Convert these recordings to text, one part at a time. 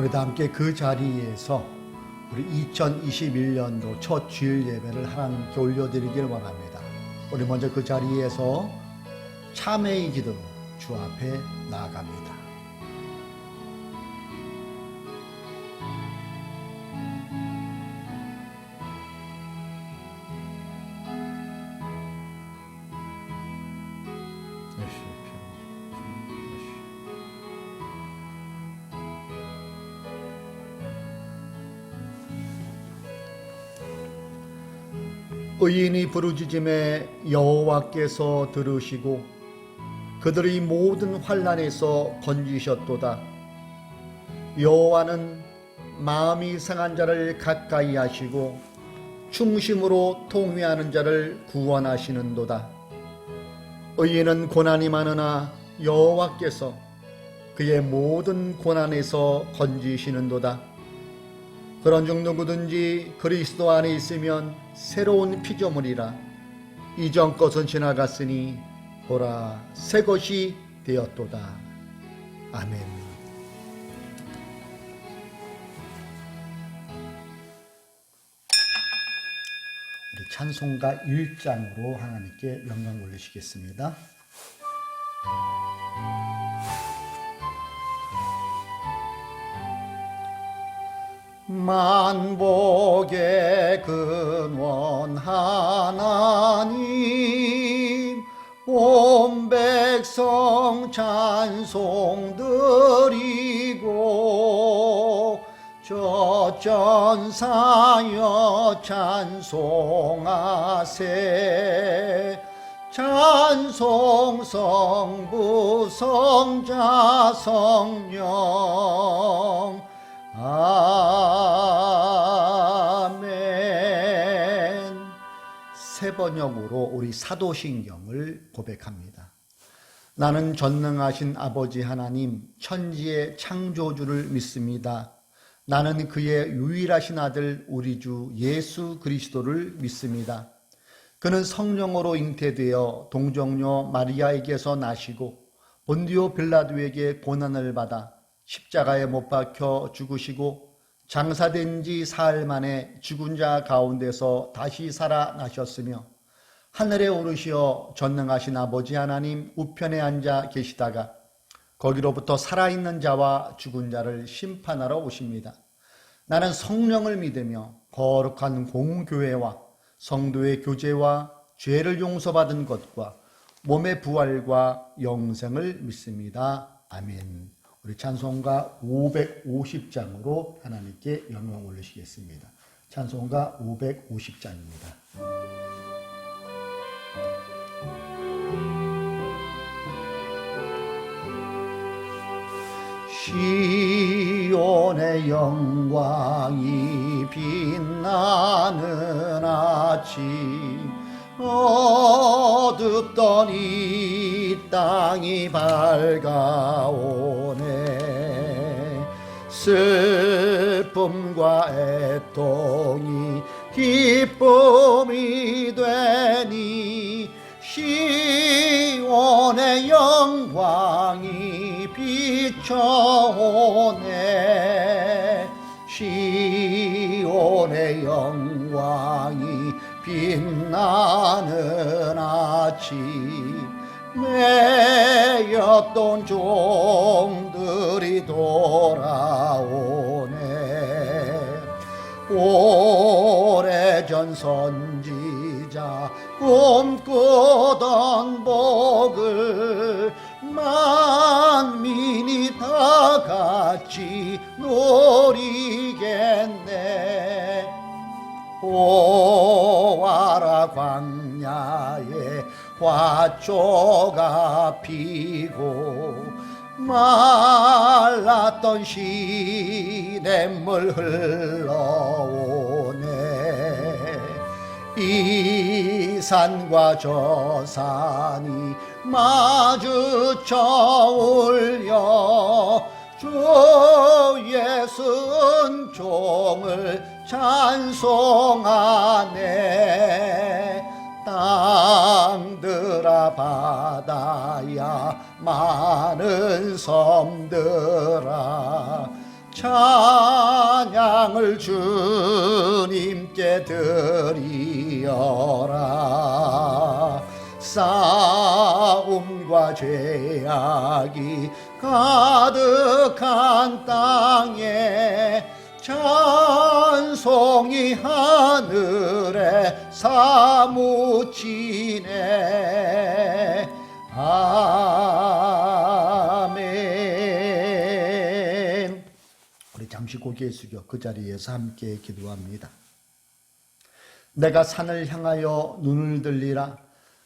우리도 함께 그 자리에서 우리 2021년도 첫 주일 예배를 하나님께 올려드리길 원합니다. 우리 먼저 그 자리에서 참회의 기도로 주 앞에 나아갑니다. 의인이 부르짖음에 여호와께서 들으시고 그들의 모든 환난에서 건지셨도다. 여호와는 마음이 상한 자를 가까이 하시고 충심으로 통회하는 자를 구원하시는도다. 의인은 고난이 많으나 여호와께서 그의 모든 고난에서 건지시는도다. 그런즉 누구든지 그리스도 안에 있으면 새로운 피조물이라. 이전 것은 지나갔으니 보라 새 것이 되었도다. 아멘. 우리 찬송가 1장으로 하나님께 영광 올리시겠습니다. 만복의 근원 하나님 온 백성 찬송 드리고 저전사여 찬송하세. 찬송 성부 성자 성령 아멘. 새 번역으로 우리 사도신경을 고백합니다. 나는 전능하신 아버지 하나님 천지의 창조주를 믿습니다. 나는 그의 유일하신 아들 우리 주 예수 그리스도를 믿습니다. 그는 성령으로 잉태되어 동정녀 마리아에게서 나시고 본디오 빌라도에게 고난을 받아 십자가에 못 박혀 죽으시고 장사된 지 사흘 만에 죽은 자 가운데서 다시 살아나셨으며 하늘에 오르시어 전능하신 아버지 하나님 우편에 앉아 계시다가 거기로부터 살아있는 자와 죽은 자를 심판하러 오십니다. 나는 성령을 믿으며 거룩한 공교회와 성도의 교제와 죄를 용서받은 것과 몸의 부활과 영생을 믿습니다. 아멘. 우리 찬송가 550장으로 하나님께 영광 올리시겠습니다. 찬송가 550장입니다. 시온의 영광이 빛나는 아침 어둡던 이 땅이 밝아오네. 슬픔과 애통이 기쁨이 되니 시온의 영광이 비춰오네. 시온의 영광이 빛나는 아침 매였던 종들이 돌아오네. 오래전 선지자 꿈꾸던 복을 만민이 다 같이 누리겠네. 보아라 광야에 화초가 피고 말랐던 시냇물 흘러오네. 이 산과 저 산이 마주쳐 울려 주 예수 은총을 찬송하네. 땅들아 바다야 많은 섬들아 찬양을 주님께 드리어라. 싸움과 죄악이 가득한 땅에 찬송이 하늘에 사무치네. 아멘. 우리 잠시 고개 숙여 그 자리에서 함께 기도합니다. 내가 산을 향하여 눈을 들리라.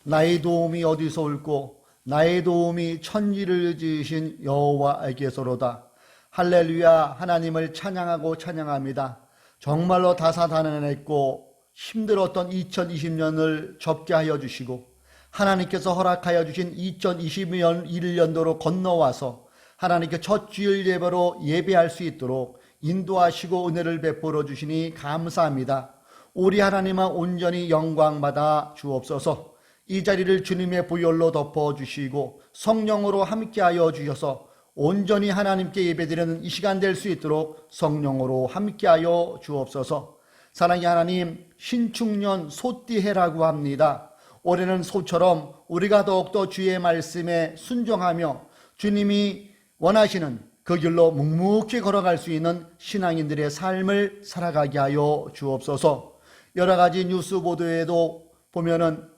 나의 도움이 어디서 올꼬? 나의 도움이 천지를 지으신 여호와에게서로다. 할렐루야. 하나님을 찬양하고 찬양합니다. 정말로 다사다난했고 힘들었던 2020년을 접게 하여 주시고 하나님께서 허락하여 주신 2021년도로 건너와서 하나님께 첫 주일 예배로 예배할 수 있도록 인도하시고 은혜를 베풀어 주시니 감사합니다. 우리 하나님만 온전히 영광받아 주옵소서. 이 자리를 주님의 보혈로 덮어주시고 성령으로 함께하여 주셔서 온전히 하나님께 예배드리는 이 시간 될 수 있도록 성령으로 함께하여 주옵소서. 사랑의 하나님, 신축년 소띠해라고 합니다. 올해는 소처럼 우리가 더욱더 주의 말씀에 순종하며 주님이 원하시는 그 길로 묵묵히 걸어갈 수 있는 신앙인들의 삶을 살아가게 하여 주옵소서. 여러 가지 뉴스 보도에도 보면은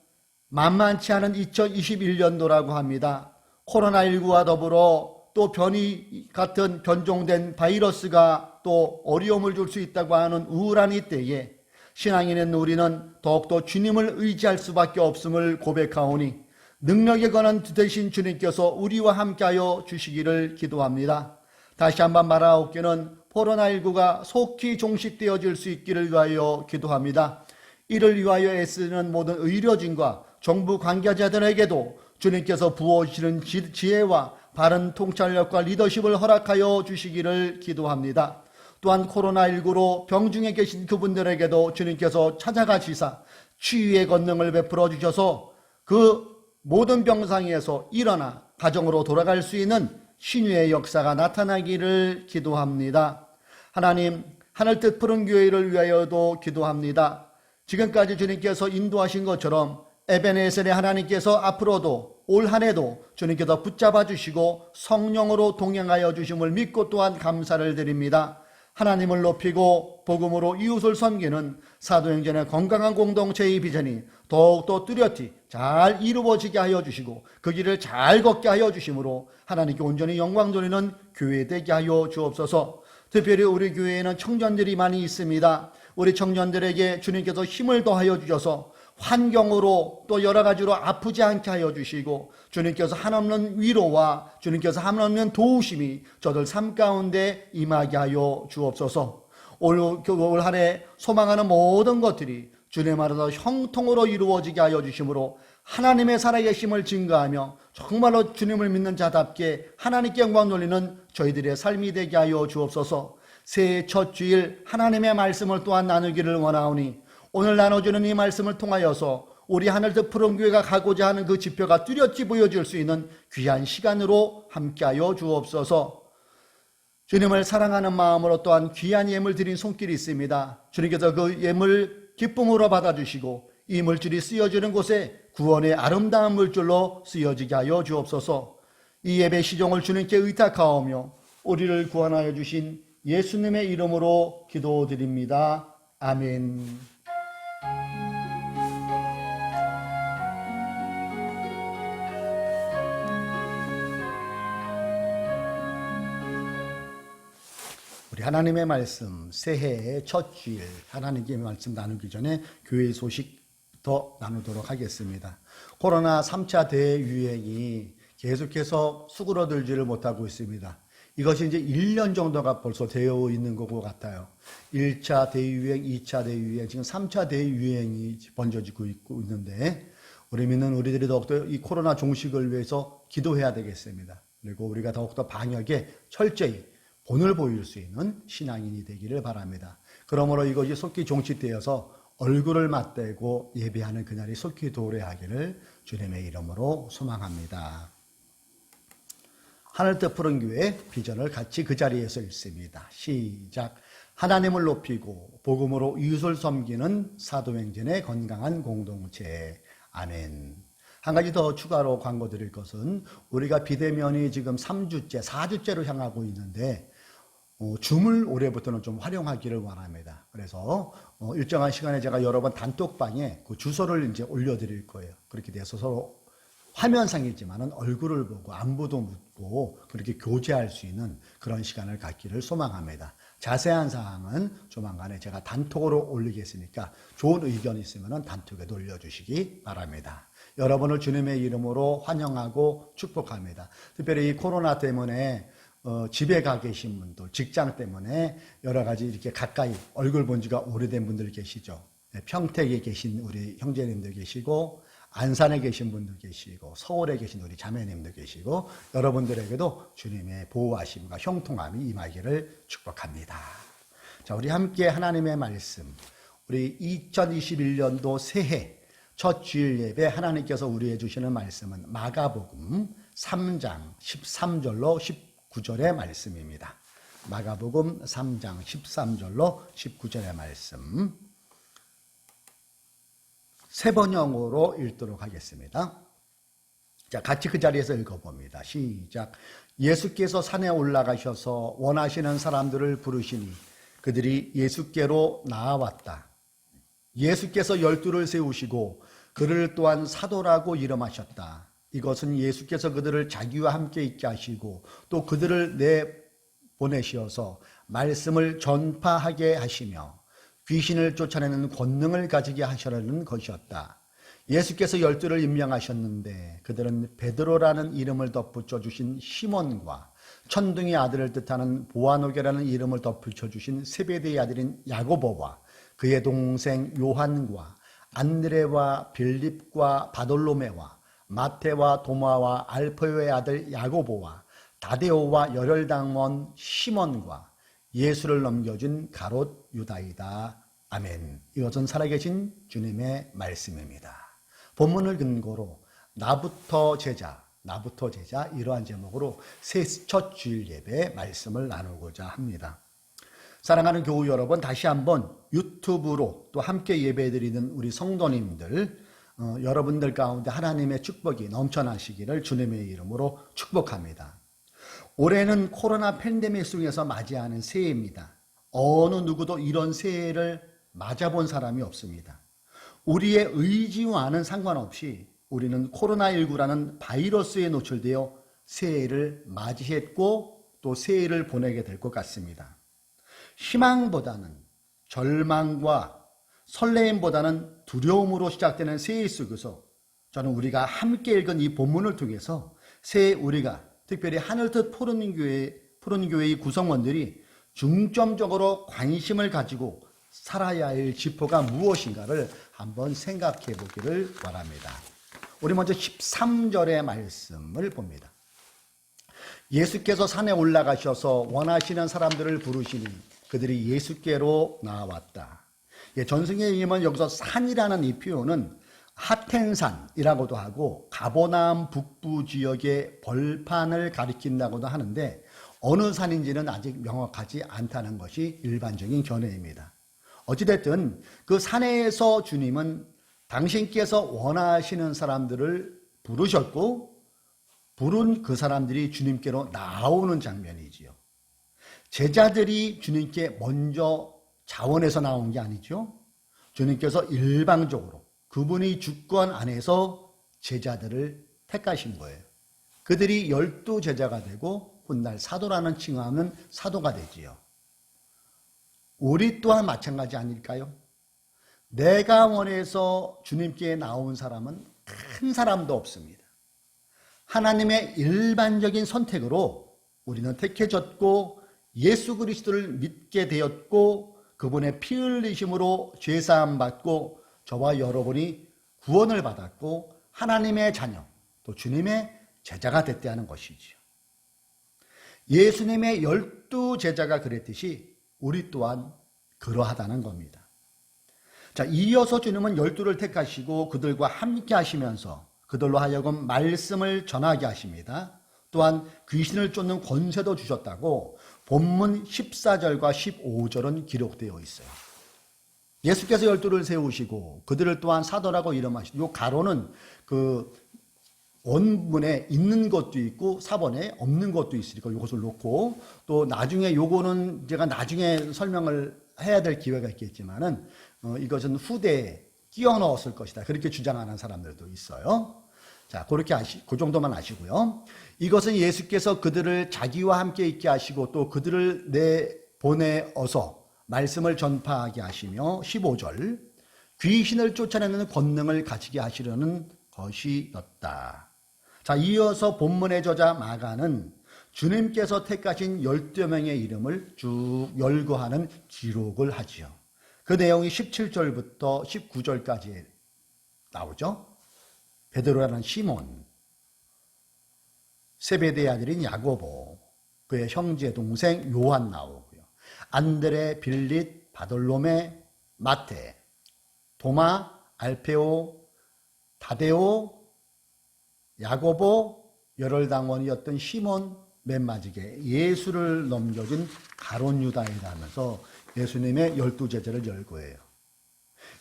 만만치 않은 2021년도라고 합니다. 코로나19와 더불어 또 변이 같은 변종된 바이러스가 또 어려움을 줄 수 있다고 하는 우울한 이때에 신앙인인 우리는 더욱더 주님을 의지할 수밖에 없음을 고백하오니 능력에 관한 되신 주님께서 우리와 함께하여 주시기를 기도합니다. 다시 한번 말하옵기는 코로나19가 속히 종식되어질 수 있기를 위하여 기도합니다. 이를 위하여 애쓰는 모든 의료진과 정부 관계자들에게도 주님께서 부어주시는 지혜와 바른 통찰력과 리더십을 허락하여 주시기를 기도합니다. 또한 코로나19로 병중에 계신 그분들에게도 주님께서 찾아가시사 치유의 권능을 베풀어 주셔서 그 모든 병상에서 일어나 가정으로 돌아갈 수 있는 신유의 역사가 나타나기를 기도합니다. 하나님, 하늘뜻 푸른 교회를 위하여도 기도합니다. 지금까지 주님께서 인도하신 것처럼 에베네셀의 하나님께서 앞으로도 올 한 해도 주님께서 붙잡아 주시고 성령으로 동행하여 주심을 믿고 또한 감사를 드립니다. 하나님을 높이고 복음으로 이웃을 섬기는 사도행전의 건강한 공동체의 비전이 더욱더 뚜렷이 잘 이루어지게 하여 주시고 그 길을 잘 걷게 하여 주심으로 하나님께 온전히 영광 돌리는 교회 되게 하여 주옵소서. 특별히 우리 교회에는 청년들이 많이 있습니다. 우리 청년들에게 주님께서 힘을 더하여 주셔서 환경으로 또 여러 가지로 아프지 않게 하여 주시고 주님께서 한없는 위로와 주님께서 한없는 도우심이 저들 삶 가운데 임하게 하여 주옵소서. 올 한 해 소망하는 모든 것들이 주님 안에서 형통으로 이루어지게 하여 주심으로 하나님의 살아계심을 증거하며 정말로 주님을 믿는 자답게 하나님께 영광 돌리는 저희들의 삶이 되게 하여 주옵소서. 새해 첫 주일 하나님의 말씀을 또한 나누기를 원하오니 오늘 나눠주는 이 말씀을 통하여서 우리 하늘뜻 푸른 교회가 가고자 하는 그 지표가 뚜렷이 보여질 수 있는 귀한 시간으로 함께하여 주옵소서. 주님을 사랑하는 마음으로 또한 귀한 예물 드린 손길이 있습니다. 주님께서 그 예물 기쁨으로 받아주시고 이 물질이 쓰여지는 곳에 구원의 아름다운 물질로 쓰여지게 하여 주옵소서. 이 예배 시종을 주님께 의탁하오며 우리를 구원하여 주신 예수님의 이름으로 기도드립니다. 아멘. 우리 하나님의 말씀 새해의 첫 주일 하나님의 말씀 나누기 전에 교회 소식 더 나누도록 하겠습니다. 코로나 3차 대유행이 계속해서 수그러들지를 못하고 있습니다. 이것이 이제 1년 정도가 벌써 되어 있는 것 같아요. 1차 대유행, 2차 대유행, 지금 3차 대유행이 번져지고 있는데 우리 믿는 우리들이 더욱더 이 코로나 종식을 위해서 기도해야 되겠습니다. 그리고 우리가 더욱더 방역에 철저히 본을 보일 수 있는 신앙인이 되기를 바랍니다. 그러므로 이것이 속히 종식되어서 얼굴을 맞대고 예배하는 그날이 속히 도래하기를 주님의 이름으로 소망합니다. 하늘 뜻 푸른 교회 비전을 같이 그 자리에서 읽습니다. 시작. 하나님을 높이고 복음으로 이웃을 섬기는 사도행전의 건강한 공동체. 아멘. 한 가지 더 추가로 광고 드릴 것은 우리가 비대면이 지금 3주째, 4주째로 향하고 있는데 줌을 올해부터는 좀 활용하기를 원합니다. 그래서 일정한 시간에 제가 여러 번 단톡방에 그 주소를 이제 올려드릴 거예요. 그렇게 돼서 서로 화면상이지만은 얼굴을 보고 안부도 묻고 그렇게 교제할 수 있는 그런 시간을 갖기를 소망합니다. 자세한 사항은 조만간에 제가 단톡으로 올리겠으니까 좋은 의견 있으면 단톡에 올려주시기 바랍니다. 여러분을 주님의 이름으로 환영하고 축복합니다. 특별히 이 코로나 때문에 집에 가 계신 분들, 직장 때문에 여러 가지 이렇게 가까이 얼굴 본 지가 오래된 분들 계시죠. 평택에 계신 우리 형제님들 계시고 안산에 계신 분들 계시고 서울에 계신 우리 자매님들 계시고 여러분들에게도 주님의 보호하심과 형통함이 임하기를 축복합니다. 자, 우리 함께 하나님의 말씀, 우리 2021년도 새해 첫 주일 예배 하나님께서 우리에게 주시는 말씀은 마가복음 3장 13절로 19절의 말씀입니다. 마가복음 3장 13절로 19절의 말씀 세 번역으로 읽도록 하겠습니다. 자, 같이 그 자리에서 읽어봅니다. 시작. 예수께서 산에 올라가셔서 원하시는 사람들을 부르시니 그들이 예수께로 나아왔다. 예수께서 12를 세우시고 그를 또한 사도라고 이름하셨다. 이것은 예수께서 그들을 자기와 함께 있게 하시고 또 그들을 내보내시어서 말씀을 전파하게 하시며 귀신을 쫓아내는 권능을 가지게 하시려는 것이었다. 예수께서 12를 임명하셨는데 그들은 베드로라는 이름을 덧붙여 주신 시몬과 천둥의 아들을 뜻하는 보아노게라는 이름을 덧붙여 주신 세베대의 아들인 야고보와 그의 동생 요한과 안드레와 빌립과 바돌로메와 마테와 도마와 알페오의 아들 야고보와 다데오와 열혈당원 시몬과 예수를 넘겨준 가롯 유다이다. 아멘. 이것은 살아계신 주님의 말씀입니다. 본문을 근거로 나부터 제자 이러한 제목으로 첫 주일 예배 말씀을 나누고자 합니다. 사랑하는 교우 여러분, 다시 한번 유튜브로 또 함께 예배드리는 우리 성도님들, 여러분들 가운데 하나님의 축복이 넘쳐나시기를 주님의 이름으로 축복합니다. 올해는 코로나 팬데믹 속에서 맞이하는 새해입니다. 어느 누구도 이런 새해를 맞아본 사람이 없습니다. 우리의 의지와는 상관없이 우리는 코로나19라는 바이러스에 노출되어 새해를 맞이했고 또 새해를 보내게 될 것 같습니다. 희망보다는 절망과 설레임보다는 두려움으로 시작되는 새해 속에서 저는 우리가 함께 읽은 이 본문을 통해서 새해 우리가 특별히 하늘뜻 푸른 교회의 구성원들이 중점적으로 관심을 가지고 살아야 할 지표가 무엇인가를 한번 생각해 보기를 바랍니다. 우리 먼저 13절의 말씀을 봅니다. 예수께서 산에 올라가셔서 원하시는 사람들을 부르시니 그들이 예수께로 나아왔다. 전승에 의하면 여기서 산이라는 이 표현은 하텐산이라고도 하고 가버나움 북부 지역의 벌판을 가리킨다고도 하는데 어느 산인지는 아직 명확하지 않다는 것이 일반적인 견해입니다. 어찌됐든 그 산에서 주님은 당신께서 원하시는 사람들을 부르셨고 부른 그 사람들이 주님께로 나오는 장면이지요. 제자들이 주님께 먼저 자원해서 나온 게 아니죠. 주님께서 일방적으로 그분의 주권 안에서 제자들을 택하신 거예요. 그들이 12제자가 되고 훗날 사도라는 칭함은 사도가 되지요. 우리 또한 마찬가지 아닐까요? 내가 원해서 주님께 나온 사람은 큰 사람도 없습니다. 하나님의 일반적인 선택으로 우리는 택해졌고 예수 그리스도를 믿게 되었고 그분의 피 흘리심으로 죄사함 받고 저와 여러분이 구원을 받았고 하나님의 자녀 또 주님의 제자가 됐다 하는 것이지요. 예수님의 12제자가 그랬듯이 우리 또한 그러하다는 겁니다. 자, 이어서 주님은 12를 택하시고 그들과 함께 하시면서 그들로 하여금 말씀을 전하게 하십니다. 또한 귀신을 쫓는 권세도 주셨다고 본문 14절과 15절은 기록되어 있어요. 예수께서 12를 세우시고 그들을 또한 사도라고 이름하시고, 이 가로는 그 원문에 있는 것도 있고 사본에 없는 것도 있으니까 이것을 놓고, 또 나중에 요거는 제가 나중에 설명을 해야 될 기회가 있겠지만은 이것은 후대에 끼워 넣었을 것이다, 그렇게 주장하는 사람들도 있어요. 자, 그렇게 그 정도만 아시고요. 이것은 예수께서 그들을 자기와 함께 있게 하시고 또 그들을 내보내어서 말씀을 전파하게 하시며, 15절, 귀신을 쫓아내는 권능을 가지게 하시려는 것이었다. 자, 이어서 본문의 저자 마가는 주님께서 택하신 12 명의 이름을 쭉 열거하는 기록을 하지요. 그 내용이 17절부터 19절까지 나오죠. 베드로라는 시몬, 세베대의 아들인 야고보, 그의 형제 동생 요한 나오고요. 안드레, 빌릿, 바돌로메, 마테, 도마, 알페오, 타데오, 야고보, 열혈당원이었던 시몬, 맨 마지막에 예수를 넘겨준 가룟 유다이라 하면서 예수님의 12제자를 열거해요.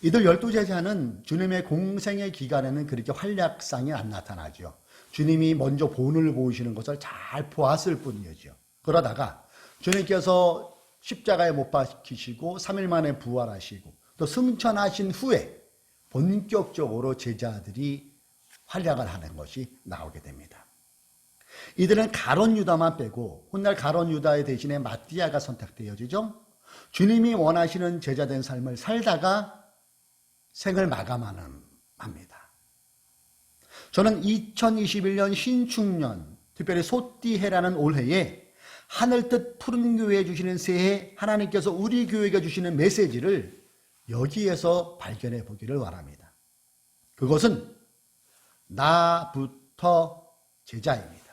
이들 12제자는 주님의 공생의 기간에는 그렇게 활약상이 안 나타나죠. 주님이 먼저 본을 보이시는 것을 잘 보았을 뿐이죠. 그러다가 주님께서 십자가에 못 박히시고 3일 만에 부활하시고 또 승천하신 후에 본격적으로 제자들이 활약을 하는 것이 나오게 됩니다. 이들은 가룟 유다만 빼고 훗날 가룟 유다의 대신에 마띠아가 선택되어지죠. 주님이 원하시는 제자된 삶을 살다가 생을 마감합니다. 저는 2021년 신축년, 특별히 소띠해라는 올해에 하늘뜻 푸른 교회에 주시는 새해, 하나님께서 우리 교회가 주시는 메시지를 여기에서 발견해 보기를 바랍니다. 그것은 나부터 제자입니다.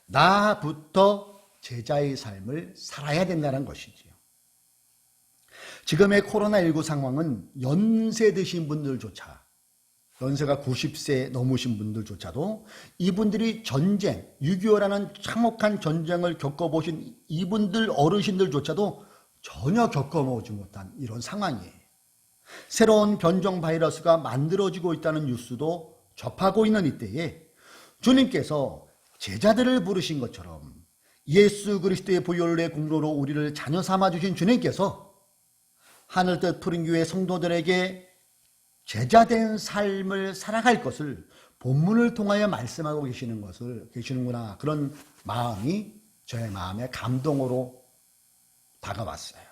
나부터 제자의 삶을 살아야 된다는 것이지요. 지금의 코로나19 상황은 연세 드신 분들조차, 연세가 90세 넘으신 분들조차도 이분들이 전쟁, 6.25라는 참혹한 전쟁을 겪어보신 이분들 어르신들조차도 전혀 겪어보지 못한 이런 상황이에요. 새로운 변종 바이러스가 만들어지고 있다는 뉴스도 접하고 있는 이때에 주님께서 제자들을 부르신 것처럼 예수 그리스도의 보혈의 공로로 우리를 자녀 삼아주신 주님께서 하늘뜻 푸른 교회 성도들에게 제자된 삶을 살아갈 것을 본문을 통하여 말씀하고 계시는구나, 그런 마음이 저의 마음에 감동으로 다가왔어요.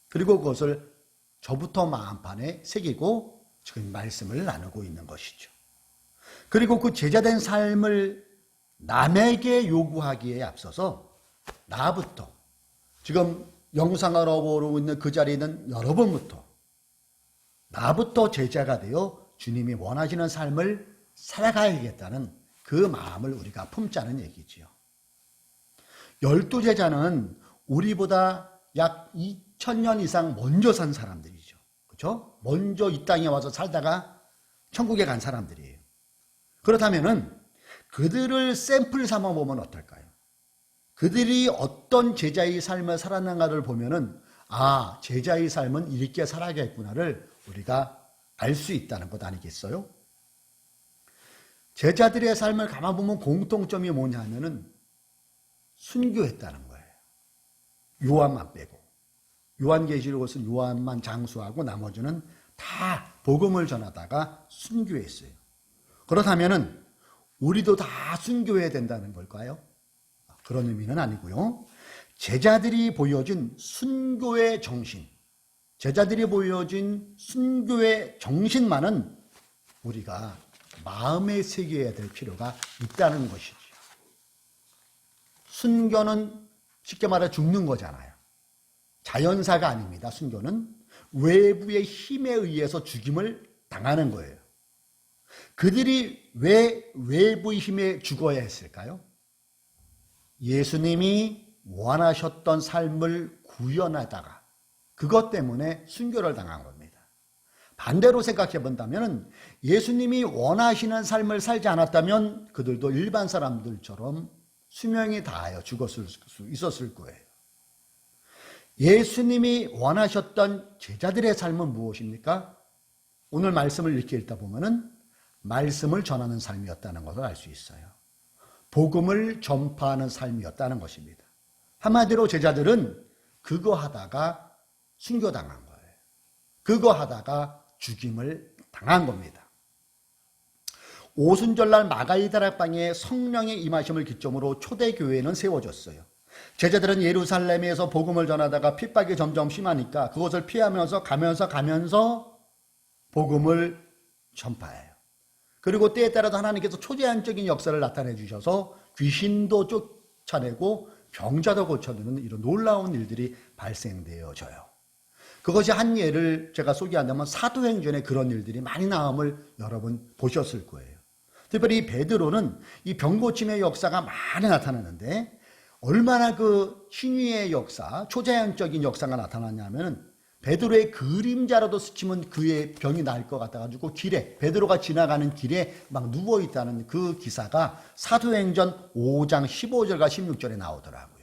그리고 그것을 저부터 마음판에 새기고 지금 말씀을 나누고 있는 것이죠. 그리고 그 제자된 삶을 남에게 요구하기에 앞서서 나부터, 지금 영상을 보고 있는 그 자리에 있는 여러분부터 나부터 제자가 되어 주님이 원하시는 삶을 살아가야겠다는 그 마음을 우리가 품자는 얘기지요. 12제자는 우리보다 약 2000년 이상 먼저 산 사람들이죠. 그렇죠? 먼저 이 땅에 와서 살다가 천국에 간 사람들이에요. 그렇다면은 그들을 샘플 삼아 보면 어떨까요? 그들이 어떤 제자의 삶을 살아나가를 보면은, 아, 제자의 삶은 이렇게 살아야겠구나를 우리가 알 수 있다는 것 아니겠어요? 제자들의 삶을 가만 보면 공통점이 뭐냐면은 순교했다는 거예요. 요한만 빼고. 요한계시록은 요한만 장수하고 나머지는 다 복음을 전하다가 순교했어요. 그렇다면은 우리도 다 순교해야 된다는 걸까요? 그런 의미는 아니고요. 제자들이 보여준 순교의 정신, 제자들이 보여준 순교의 정신만은 우리가 마음에 새겨야 될 필요가 있다는 것이죠. 순교는 쉽게 말해 죽는 거잖아요. 자연사가 아닙니다. 순교는 외부의 힘에 의해서 죽임을 당하는 거예요. 그들이 왜 외부의 힘에 죽어야 했을까요? 예수님이 원하셨던 삶을 구현하다가 그것 때문에 순교를 당한 겁니다. 반대로 생각해 본다면 예수님이 원하시는 삶을 살지 않았다면 그들도 일반 사람들처럼 수명이 다하여 죽었을 수 있었을 거예요. 예수님이 원하셨던 제자들의 삶은 무엇입니까? 오늘 말씀을 이렇게 읽다 보면은 말씀을 전하는 삶이었다는 것을 알 수 있어요. 복음을 전파하는 삶이었다는 것입니다. 한마디로 제자들은 그거 하다가 순교당한 거예요. 그거 하다가 죽임을 당한 겁니다. 오순절날 마가이 다락방에 성령의 임하심을 기점으로 초대교회는 세워졌어요. 제자들은 예루살렘에서 복음을 전하다가 핍박이 점점 심하니까 그것을 피하면서 가면서 복음을 전파해요. 그리고 때에 따라서 하나님께서 초제한적인 역사를 나타내 주셔서 귀신도 쫓아내고 병자도 고쳐주는 이런 놀라운 일들이 발생되어져요. 그것이 한 예를 제가 소개한다면 사도행전에 그런 일들이 많이 나옴을 여러분 보셨을 거예요. 특별히 베드로는 이 병고침의 역사가 많이 나타나는데 얼마나 그 신유의 역사, 초자연적인 역사가 나타나냐면 베드로의 그림자라도 스치면 그의 병이 나을 것 같아가지고 길에 베드로가 지나가는 길에 막 누워있다는 그 기사가 사도행전 5장 15절과 16절에 나오더라고요.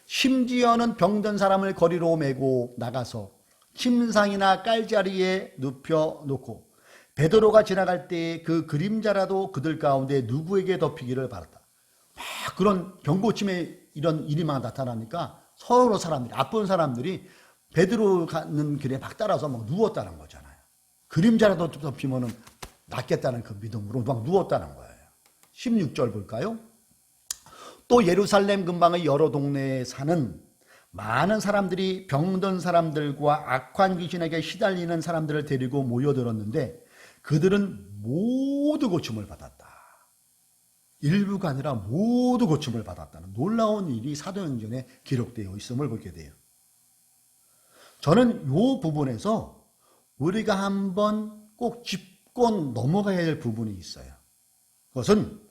심지어는 병든 사람을 거리로 메고 나가서 침상이나 깔자리에 눕혀놓고 베드로가 지나갈 때 그 그림자라도 그들 가운데 누구에게 덮이기를 바랐다. 막 그런 병고침에 이런 일이 막 나타나니까 서로 사람들이, 아픈 사람들이 베드로 가는 길에 막 따라서 막 누웠다는 거잖아요. 그림자라도 덮이면은 낫겠다는 그 믿음으로 막 누웠다는 거예요. 16절 볼까요? 또 예루살렘 근방의 여러 동네에 사는 많은 사람들이 병든 사람들과 악한 귀신에게 시달리는 사람들을 데리고 모여들었는데 그들은 모두 고침을 받았다. 일부가 아니라 모두 고침을 받았다는 놀라운 일이 사도행전에 기록되어 있음을 보게 돼요. 저는 이 부분에서 우리가 한번 꼭 짚고 넘어가야 될 부분이 있어요. 그것은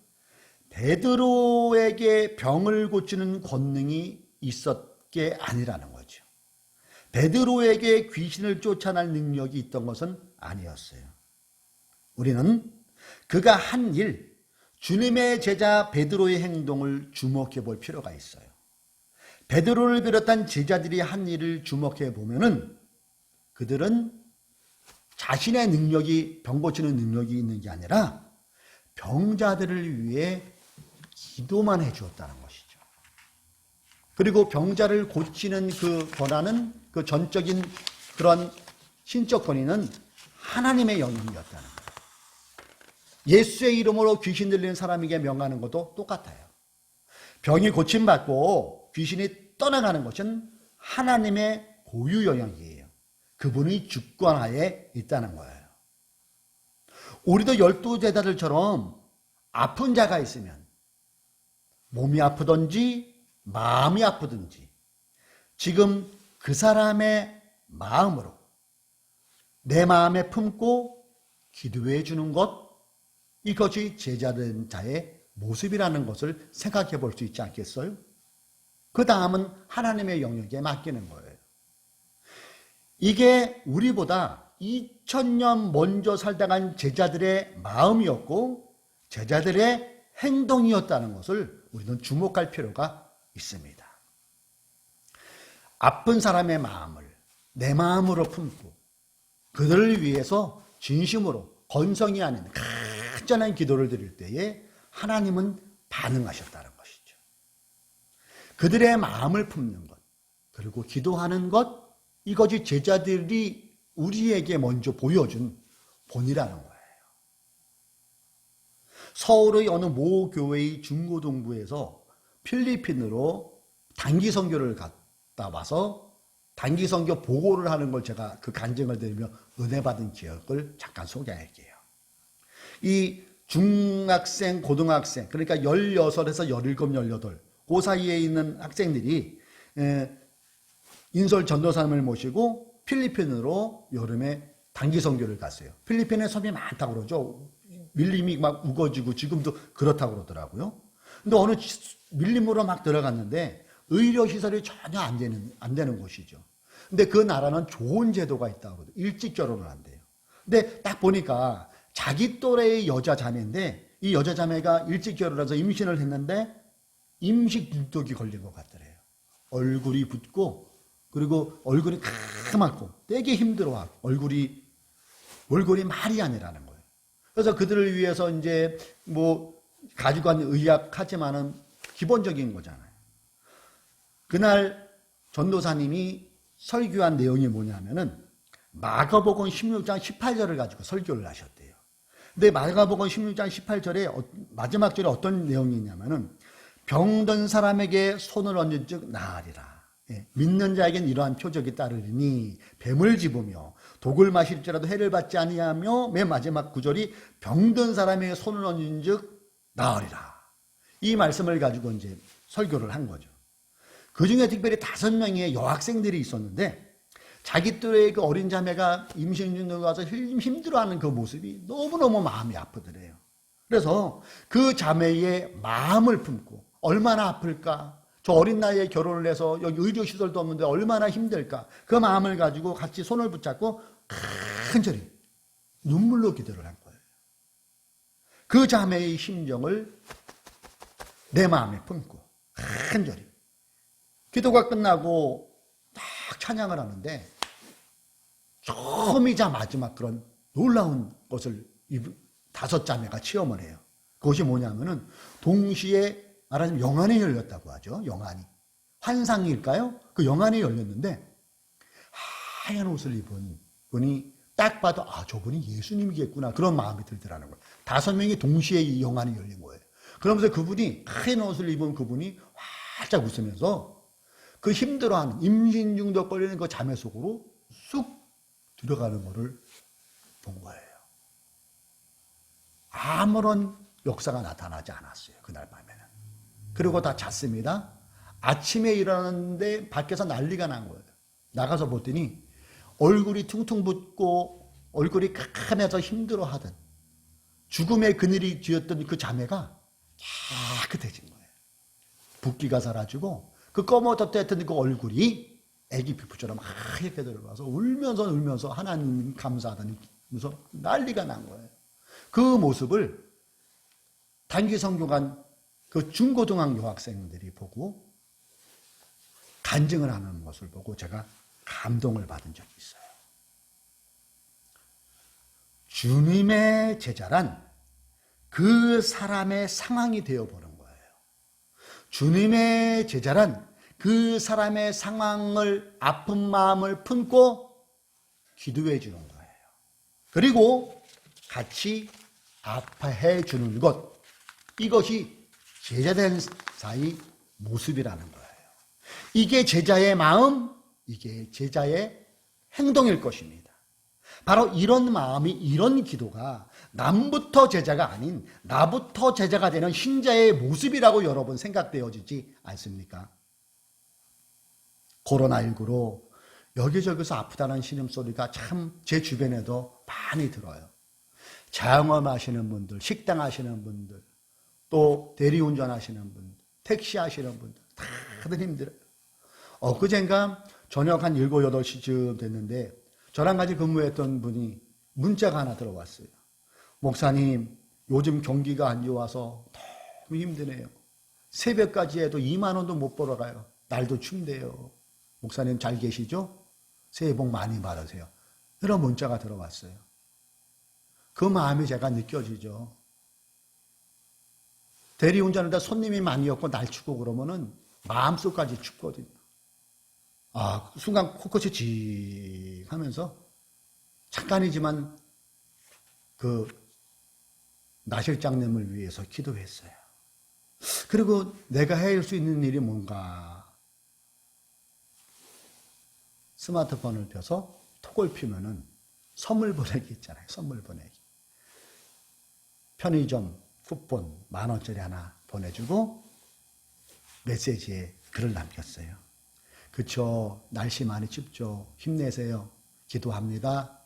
베드로에게 병을 고치는 권능이 있었게 아니라는 거죠. 베드로에게 귀신을 쫓아낼 능력이 있던 것은 아니었어요. 우리는 그가 한 일, 주님의 제자 베드로의 행동을 주목해 볼 필요가 있어요. 베드로를 비롯한 제자들이 한 일을 주목해 보면은 그들은 자신의 능력이 병 고치는 능력이 있는 게 아니라 병자들을 위해 기도만 해 주었다는 것이죠. 그리고 병자를 고치는 그 권한은 그 전적인 그런 신적 권위는 하나님의 영역이었다는 거예요. 예수의 이름으로 귀신 들리는 사람에게 명하는 것도 똑같아요. 병이 고침받고 귀신이 떠나가는 것은 하나님의 고유 영역이에요. 그분의 주권하에 있다는 거예요. 우리도 12제자들처럼 아픈 자가 있으면 몸이 아프든지 마음이 아프든지 지금 그 사람의 마음으로 내 마음에 품고 기도해 주는 것, 이것이 제자된 자의 모습이라는 것을 생각해 볼 수 있지 않겠어요? 그 다음은 하나님의 영역에 맡기는 거예요. 이게 우리보다 2000년 먼저 살다 간 제자들의 마음이었고 제자들의 행동이었다는 것을 우리는 주목할 필요가 있습니다. 아픈 사람의 마음을 내 마음으로 품고 그들을 위해서 진심으로 건성이 아닌 간절한 기도를 드릴 때에 하나님은 반응하셨다는 것이죠. 그들의 마음을 품는 것, 그리고 기도하는 것, 이것이 제자들이 우리에게 먼저 보여준 본이라는 거예요. 서울의 어느 모 교회의 중고등부에서 필리핀으로 단기 선교를 갔다 와서 단기 선교 보고를 하는 걸 제가 그 간증을 드리며 은혜 받은 기억을 잠깐 소개할게요. 이 중학생, 고등학생, 그러니까 16에서 17, 18, 그 사이에 있는 학생들이 인솔 전도사님을 모시고 필리핀으로 여름에 단기 선교를 갔어요. 필리핀에 섬이 많다고 그러죠. 밀림이 막 우거지고 지금도 그렇다고 그러더라고요. 근데 어느 밀림으로 막 들어갔는데 의료시설이 전혀 안 되는 곳이죠. 근데 그 나라는 좋은 제도가 있다고 그러거든요. 일찍 결혼을 한대요. 근데 딱 보니까 자기 또래의 여자 자매인데 이 여자 자매가 일찍 결혼해서 임신을 했는데 임시 중독이 걸린 것 같더래요. 얼굴이 붓고 그리고 얼굴이 까맣고 되게 힘들어하고 얼굴이 말이 아니라는 거예요. 그래서 그들을 위해서 이제 뭐 가지고 간 의학하지만은 기본적인 거잖아요. 그날 전도사님이 설교한 내용이 뭐냐면은 마가복음 16장 18절을 가지고 설교를 하셨대요. 근데 마가복음 16장 18절에 마지막 절에 어떤 내용이 있냐면은 병든 사람에게 손을 얹은 즉 나으리라. 예, 믿는 자에겐 이러한 표적이 따르리니 뱀을 집으며 독을 마실지라도 해를 받지 아니하며 맨 마지막 구절이 병든 사람에게 손을 얹은 즉 나으리라. 이 말씀을 가지고 이제 설교를 한 거죠. 그 중에 특별히 5명의 여학생들이 있었는데 자기 또래의 그 어린 자매가 임신 중에 가서 힘들어하는 그 모습이 너무너무 마음이 아프더래요. 그래서 그 자매의 마음을 품고 얼마나 아플까? 저 어린 나이에 결혼을 해서 여기 의료시설도 없는데 얼마나 힘들까? 그 마음을 가지고 같이 손을 붙잡고 간절히 눈물로 기도를 한 거예요. 그 자매의 심정을 내 마음에 품고 간절히 기도가 끝나고 딱 찬양을 하는데 처음이자 마지막 그런 놀라운 것을 5 자매가 체험을 해요. 그것이 뭐냐면은 동시에 말하자면 영안이 열렸다고 하죠. 영안이. 환상일까요? 그 영안이 열렸는데 하얀 옷을 입은 분이 딱 봐도 아 저분이 예수님이겠구나 그런 마음이 들더라는 거예요. 5명이 동시에 이 영안이 열린 거예요. 그러면서 그분이 하얀 옷을 입은 그분이 활짝 웃으면서 그 힘들어하는 임신 중독 걸리는 그 자매 속으로 쑥 들어가는 것을 본 거예요. 아무런 역사가 나타나지 않았어요. 그날 밤에는. 그리고 다 잤습니다. 아침에 일어났는데 밖에서 난리가 난 거예요. 나가서 보더니 얼굴이 퉁퉁 붓고 얼굴이 캄캄해서 힘들어하던 죽음의 그늘이 지었던 그 자매가 깨끗해진 거예요. 붓기가 사라지고 그 검어졌던 그 얼굴이 애기 피부처럼 하얗게 들어가서 울면서 하나님 감사하다니 하면서 난리가 난 거예요. 그 모습을 단기 성교관 그 중고등학교 학생들이 보고 간증을 하는 것을 보고 제가 감동을 받은 적이 있어요. 주님의 제자란 그 사람의 상황이 되어보는 거예요. 주님의 제자란 그 사람의 상황을 아픈 마음을 품고 기도해 주는 거예요. 그리고 같이 아파해 주는 것. 이것이 제자된 사이 모습이라는 거예요. 이게 제자의 마음, 이게 제자의 행동일 것입니다. 바로 이런 마음이, 이런 기도가 남부터 제자가 아닌 나부터 제자가 되는 신자의 모습이라고 여러분 생각되어지지 않습니까? 코로나19로 여기저기서 아프다는 신음소리가 참 제 주변에도 많이 들어요. 자영업하시는 분들, 식당 하시는 분들, 또 대리운전 하시는 분들, 택시 하시는 분들 다들 힘들어요. 엊그젠가 저녁 한 7, 8시쯤 됐는데 저랑 같이 근무했던 분이 문자가 하나 들어왔어요. 목사님, 요즘 경기가 안 좋아서 너무 힘드네요. 새벽까지 해도 2만 원도 못 벌어가요. 날도 춥대요. 목사님 잘 계시죠? 새해 복 많이 받으세요. 이런 문자가 들어왔어요. 그 마음이 제가 느껴지죠. 대리운전하다 손님이 많이 없고 날 춥고 그러면은 마음속까지 춥거든요. 아, 순간 코끝이 직 하면서 잠깐이지만 그 나실장님을 위해서 기도했어요. 그리고 내가 해야 수 있는 일이 뭔가 스마트폰을 펴서 톡을 피면은 선물 보내기 있잖아요. 선물 보내기. 편의점 쿠폰 10,000원짜리 하나 보내주고 메시지에 글을 남겼어요. 그쵸, 날씨 많이 춥죠. 힘내세요. 기도합니다.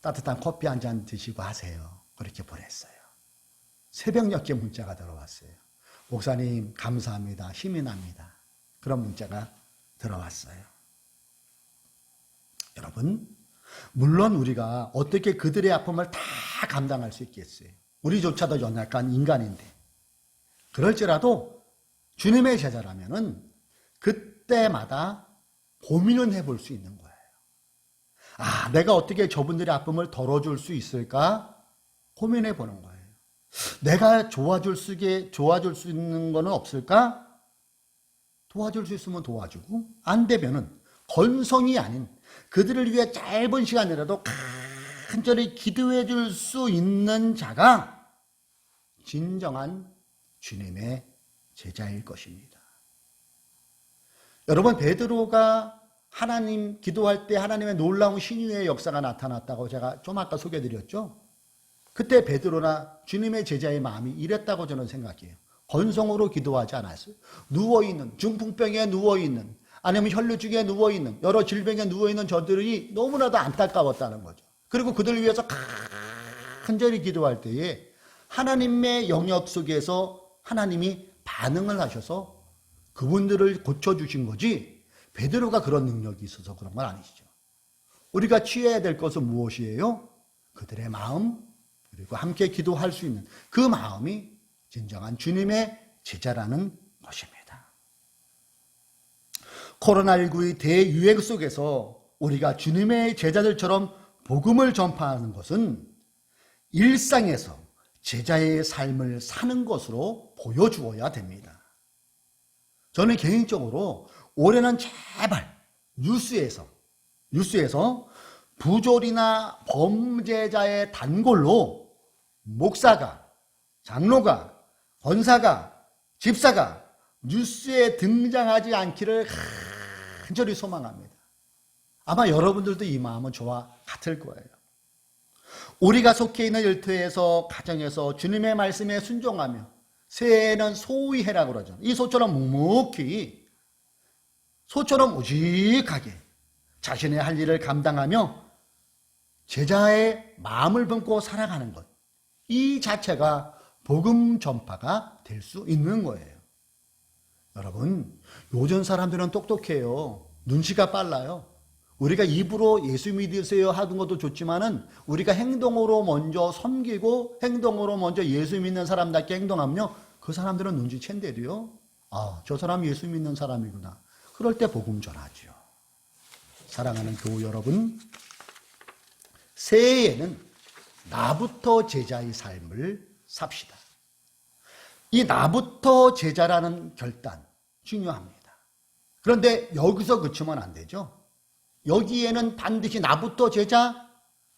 따뜻한 커피 한 잔 드시고 하세요. 그렇게 보냈어요. 새벽녘에 문자가 들어왔어요. 목사님 감사합니다. 힘이 납니다. 그런 문자가 들어왔어요. 여러분, 물론 우리가 어떻게 그들의 아픔을 다 감당할 수 있겠어요? 우리조차도 연약한 인간인데. 그럴지라도 주님의 제자라면은 그때마다 고민은 해볼 수 있는 거예요. 아, 내가 어떻게 저분들의 아픔을 덜어줄 수 있을까? 고민해 보는 거예요. 내가 도와줄 수 있는 거는 없을까? 도와줄 수 있으면 도와주고, 안 되면은 건성이 아닌 그들을 위해 짧은 시간이라도 간절히 기도해 줄 수 있는 자가 진정한 주님의 제자일 것입니다. 여러분, 베드로가 하나님 기도할 때 하나님의 놀라운 신유의 역사가 나타났다고 제가 좀 아까 소개해드렸죠. 그때 베드로나 주님의 제자의 마음이 이랬다고 저는 생각해요. 건성으로 기도하지 않았어요. 누워있는, 중풍병에 누워있는, 아니면 혈루증에 누워있는, 여러 질병에 누워있는 저들이 너무나도 안타까웠다는 거죠. 그리고 그들을 위해서 간절히 기도할 때에 하나님의 영역 속에서 하나님이 반응을 하셔서 그분들을 고쳐주신 거지, 베드로가 그런 능력이 있어서 그런 건 아니시죠. 우리가 취해야 될 것은 무엇이에요? 그들의 마음, 그리고 함께 기도할 수 있는 그 마음이 진정한 주님의 제자라는 것입니다. 코로나19의 대유행 속에서 우리가 주님의 제자들처럼 복음을 전파하는 것은 일상에서 제자의 삶을 사는 것으로 보여주어야 됩니다. 저는 개인적으로 올해는 제발 뉴스에서 부조리나 범죄자의 단골로 목사가, 장로가, 권사가, 집사가 뉴스에 등장하지 않기를 간절히 소망합니다. 아마 여러분들도 이 마음은 저와 같을 거예요. 우리가 속해 있는 일터에서, 가정에서 주님의 말씀에 순종하며 새해에는 소위 해라 그러죠. 이 소처럼 묵묵히, 소처럼 오직하게 자신의 할 일을 감당하며 제자의 마음을 품고 살아가는 것, 이 자체가 복음 전파가 될 수 있는 거예요. 여러분, 요즘 사람들은 똑똑해요. 눈치가 빨라요. 우리가 입으로 예수 믿으세요 하는 것도 좋지만은 우리가 행동으로 먼저 섬기고 행동으로 먼저 예수 믿는 사람답게 행동하면요, 그 사람들은 눈치챈대도요, 아, 저 사람 예수 믿는 사람이구나. 그럴 때 복음 전하죠. 사랑하는 교우 여러분, 새해에는 나부터 제자의 삶을 삽시다. 이 나부터 제자라는 결단 중요합니다. 그런데 여기서 그치면 안 되죠. 여기에는 반드시 나부터 제자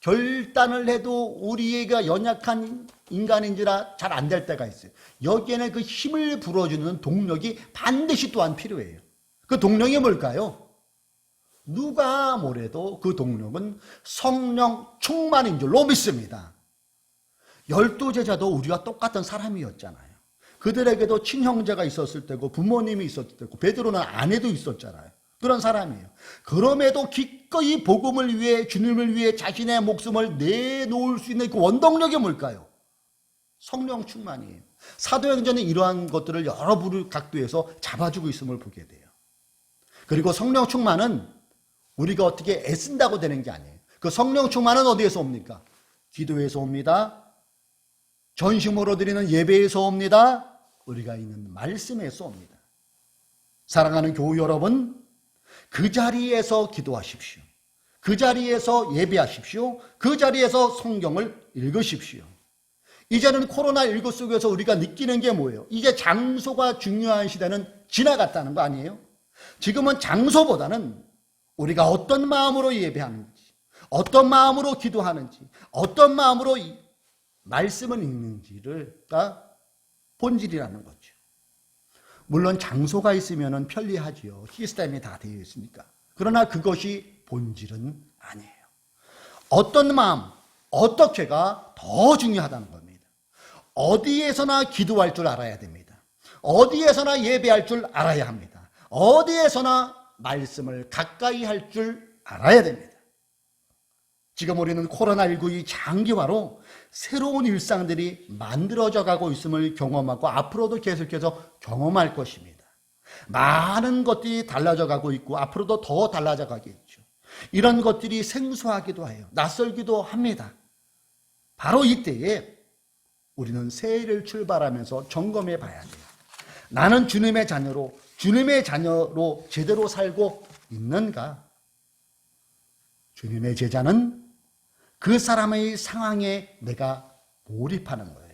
결단을 해도 우리가 연약한 인간인지라 잘 안 될 때가 있어요. 여기에는 그 힘을 불어주는 동력이 반드시 또한 필요해요. 그 동력이 뭘까요? 누가 뭐래도 그 동력은 성령 충만인 줄로 믿습니다. 12제자도 우리와 똑같은 사람이었잖아요. 그들에게도 친형제가 있었을 때고 부모님이 있었을 때고 베드로는 아내도 있었잖아요. 그런 사람이에요. 그럼에도 기꺼이 복음을 위해, 주님을 위해 자신의 목숨을 내놓을 수 있는 그 원동력이 뭘까요? 성령 충만이에요. 사도행전은 이러한 것들을 여러 각도에서 잡아주고 있음을 보게 돼요. 그리고 성령 충만은 우리가 어떻게 애쓴다고 되는 게 아니에요. 그 성령 충만은 어디에서 옵니까? 기도에서 옵니다. 전심으로 드리는 예배에서 옵니다. 우리가 있는 말씀에서 옵니다. 사랑하는 교우 여러분, 그 자리에서 기도하십시오. 그 자리에서 예배하십시오. 그 자리에서 성경을 읽으십시오. 이제는 코로나19 속에서 우리가 느끼는 게 뭐예요? 이제 장소가 중요한 시대는 지나갔다는 거 아니에요? 지금은 장소보다는 우리가 어떤 마음으로 예배하는지, 어떤 마음으로 기도하는지, 어떤 마음으로 말씀을 읽는지가 본질이라는 거죠. 물론 장소가 있으면 편리하지요. 시스템이 다 되어 있으니까. 그러나 그것이 본질은 아니에요. 어떤 마음, 어떻게가 더 중요하다는 겁니다. 어디에서나 기도할 줄 알아야 됩니다. 어디에서나 예배할 줄 알아야 합니다. 어디에서나 말씀을 가까이 할 줄 알아야 됩니다. 지금 우리는 코로나19의 장기화로 새로운 일상들이 만들어져 가고 있음을 경험하고 앞으로도 계속해서 경험할 것입니다. 많은 것들이 달라져 가고 있고 앞으로도 더 달라져 가겠죠. 이런 것들이 생소하기도 해요. 낯설기도 합니다. 바로 이때에 우리는 새해를 출발하면서 점검해 봐야 돼요. 나는 주님의 자녀로 제대로 살고 있는가? 주님의 제자는 그 사람의 상황에 내가 몰입하는 거예요.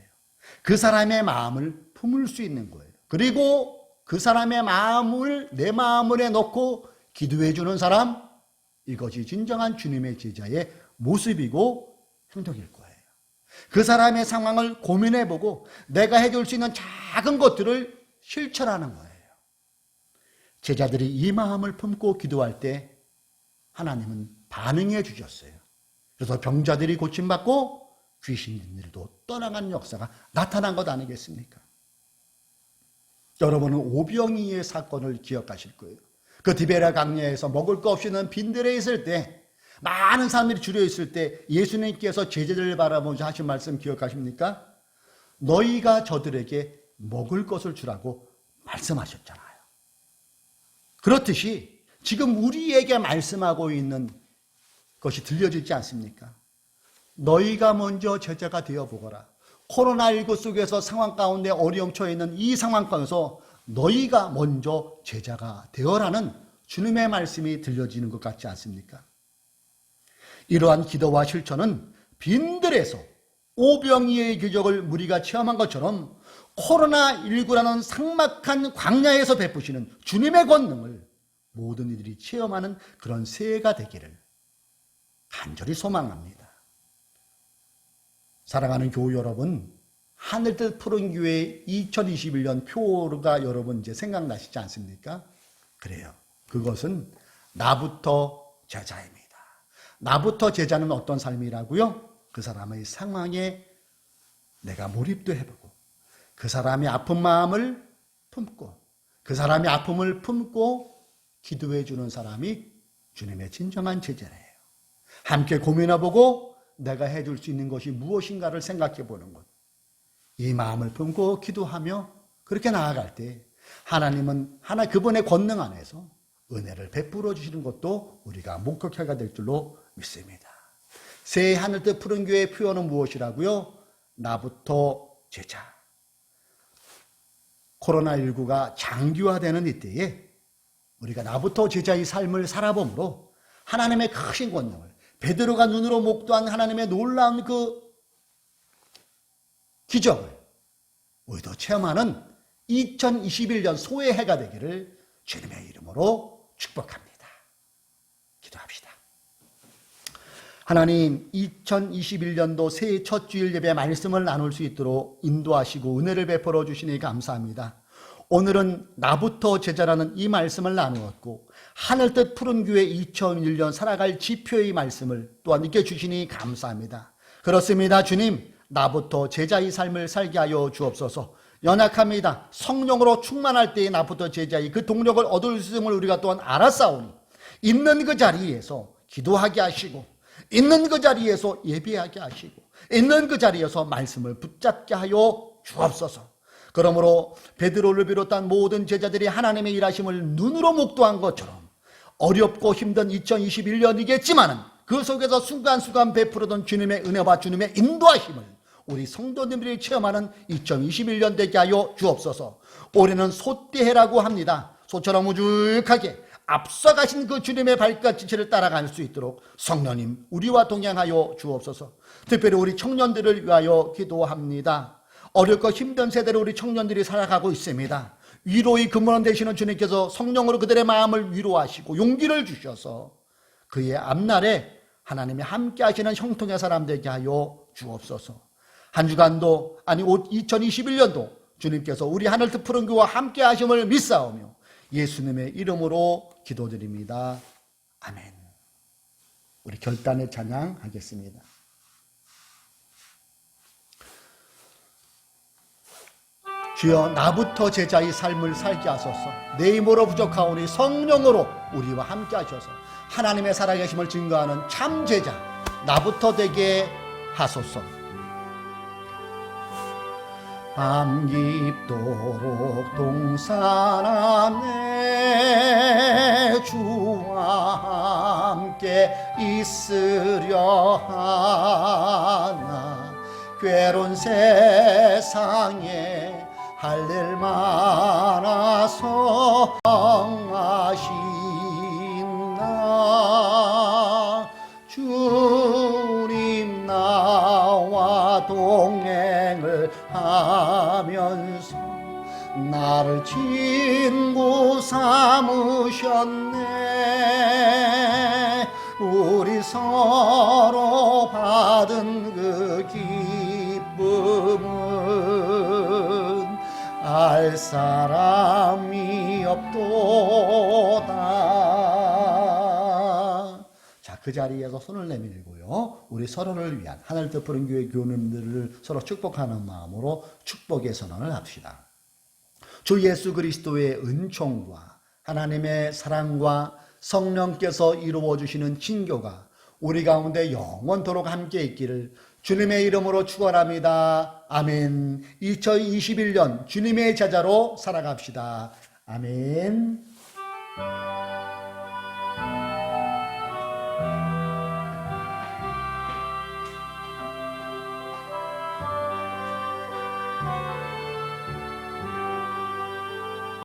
그 사람의 마음을 품을 수 있는 거예요. 그리고 그 사람의 마음을 내 마음에 넣고 기도해 주는 사람, 이것이 진정한 주님의 제자의 모습이고 행동일 거예요. 그 사람의 상황을 고민해보고 내가 해줄 수 있는 작은 것들을 실천하는 거예요. 제자들이 이 마음을 품고 기도할 때 하나님은 반응해 주셨어요. 그래서 병자들이 고침받고 귀신들도 떠나가는 역사가 나타난 것 아니겠습니까? 여러분은 오병이의 사건을 기억하실 거예요. 그 디베랴 강야에서 먹을 거 없이는 빈들에 있을 때, 많은 사람들이 줄여 있을 때 예수님께서 제자들을 바라보면서 하신 말씀 기억하십니까? 너희가 저들에게 먹을 것을 주라고 말씀하셨잖아요. 그렇듯이 지금 우리에게 말씀하고 있는 것이 들려지지 않습니까? 너희가 먼저 제자가 되어보거라. 코로나19 속에서 상황 가운데 어려움 처해 있는 이 상황 가운데서 너희가 먼저 제자가 되어라는 주님의 말씀이 들려지는 것 같지 않습니까? 이러한 기도와 실천은 빈들에서 오병이의 기적을 우리가 체험한 것처럼 코로나19라는 삭막한 광야에서 베푸시는 주님의 권능을 모든 이들이 체험하는 그런 새해가 되기를 간절히 소망합니다. 사랑하는 교우 여러분, 하늘뜻 푸른 교회 2021년 표가 여러분 이제 생각나시지 않습니까? 그래요. 그것은 나부터 제자입니다. 나부터 제자는 어떤 삶이라고요? 그 사람의 상황에 내가 몰입도 해보고 그 사람의 아픈 마음을 품고 그 사람의 아픔을 품고 기도해 주는 사람이 주님의 진정한 제자예요. 함께 고민해보고 내가 해줄 수 있는 것이 무엇인가를 생각해 보는 것. 이 마음을 품고 기도하며 그렇게 나아갈 때 하나님은 그분의 권능 안에서 은혜를 베풀어 주시는 것도 우리가 목격하게 될 줄로 믿습니다. 새해 하늘뜻 푸른 교회의 표현은 무엇이라고요? 나부터 제자. 코로나19가 장기화되는 이때에 우리가 나부터 제자의 삶을 살아봄으로 하나님의 크신 권능을 베드로가 눈으로 목도한 하나님의 놀라운 그 기적을 우리도 체험하는 2021년 소의 해가 되기를 주님의 이름으로 축복합니다. 기도합시다. 하나님, 2021년도 새해 첫 주일 예배 말씀을 나눌 수 있도록 인도하시고 은혜를 베풀어 주시니 감사합니다. 오늘은 나부터 제자라는 이 말씀을 나누었고 하늘뜻 푸른 교회 2001년 살아갈 지표의 말씀을 또한 이렇게 주시니 감사합니다. 그렇습니다. 주님, 나부터 제자의 삶을 살게 하여 주옵소서. 연약합니다. 성령으로 충만할 때에 나부터 제자의 그 동력을 얻을 수 있음을 우리가 또한 알았사오니 있는 그 자리에서 기도하게 하시고 있는 그 자리에서 예배하게 하시고 있는 그 자리에서 말씀을 붙잡게 하여 주옵소서. 그러므로 베드로를 비롯한 모든 제자들이 하나님의 일하심을 눈으로 목도한 것처럼 어렵고 힘든 2021년이겠지만은 그 속에서 순간순간 베풀어던 주님의 은혜와 주님의 인도하심을 우리 성도님들이 체험하는 2021년 되게 하여 주옵소서. 올해는 소띠해라고 합니다. 소처럼 우직하게 앞서가신 그 주님의 발자취를 따라갈 수 있도록 성령님 우리와 동행하여 주옵소서. 특별히 우리 청년들을 위하여 기도합니다. 어렵고 힘든 세대로 우리 청년들이 살아가고 있습니다. 위로의 근원 되시는 주님께서 성령으로 그들의 마음을 위로하시고 용기를 주셔서 그의 앞날에 하나님이 함께 하시는 형통의 사람 되게 하여 주옵소서. 한 주간도 2021년도 주님께서 우리 하늘뜻 푸른 교회와 함께 하심을 믿사오며 예수님의 이름으로 기도드립니다. 아멘. 우리 결단의 찬양하겠습니다. 주여, 나부터 제자의 삶을 살게 하소서. 내 힘으로 부족하오니 성령으로 우리와 함께 하셔서 하나님의 살아계심을 증거하는 참 제자 나부터 되게 하소서. 밤 깊도록 동산 안에 주와 함께 곁에 있으려 하나 괴로운 세상에 할 일 많아서 하신나 주님 나와 동행을 하면서 나를 친구 삼으셨네. 우리 서로 받은 그 기쁨은 알 사람이 없도다. 자, 그 자리에서 손을 내밀고요, 우리 서로를 위한 하늘 뜻푸른 교회 교우님들을 서로 축복하는 마음으로 축복의 선언을 합시다. 주 예수 그리스도의 은총과 하나님의 사랑과 성령께서 이루어 주시는 친교가 우리 가운데 영원토록 함께 있기를 주님의 이름으로 축원합니다. 아멘. 2021년 주님의 제자로 살아갑시다. 아멘.